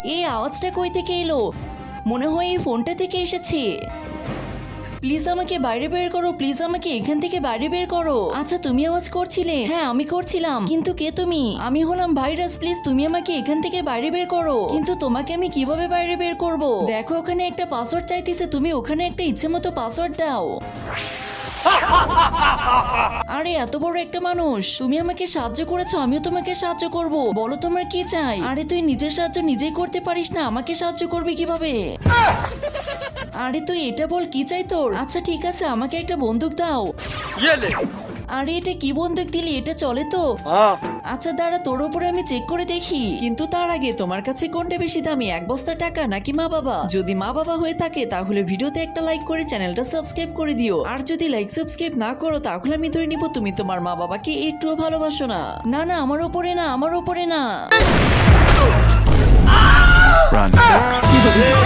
এই আওয়াজটা কই থেকে এলো? মনে হয় এই ফোনটা থেকে এসেছে। প্লিজ আমাকে বাইরে বের করো, প্লিজ আমাকে এখান থেকে বাইরে বের করো। আচ্ছা তুমি আওয়াজ করছিলে? হ্যাঁ আমি করছিলাম। কিন্তু কে তুমি? আমি হলাম ভাইরাস, প্লিজ তুমি আমাকে এখান থেকে বাইরে বের করো। কিন্তু তোমাকে আমি কিভাবে বাইরে বের করব? দেখো ওখানে একটা পাসওয়ার্ড চাইতেছে, তুমি ওখানে একটা ইচ্ছে মতো পাসওয়ার্ড দাও। আরে এত বড় একটা মানুষ, তুমি আমাকে সাহায্য করেছো, আমিও তোমাকে সাহায্য করব। বলো তোমার কি চাই? আরে তুই নিজের সাহায্য নিজেই করতে পারিস না, আমাকে সাহায্য করবি কিভাবে? আরে তুই এটা বল কি চাই তোর? আচ্ছা ঠিক আছে, আমাকে একটা বন্দুক দাও। আরে এটা কি বন্দুক দিলি? এটা চলে তো? আচ্ছা দাঁড়া, তোর উপরে আমি চেক করে দেখি। কিন্তু তার আগে তোমার কাছে কোনটা বেশি দামি, এক বস্তা টাকা নাকি মা বাবা? যদি মা বাবা হয়ে থাকে তাহলে ভিডিওতে একটা লাইক করে চ্যানেলটা সাবস্ক্রাইব করে দিও। আর যদি লাইক সাবস্ক্রাইব না করো তাহলে আমি ধরে নিব তুমি তোমার মা বাবাকে একটুও ভালোবাসো না। না না, আমার উপরে না, আমার উপরে না। Run.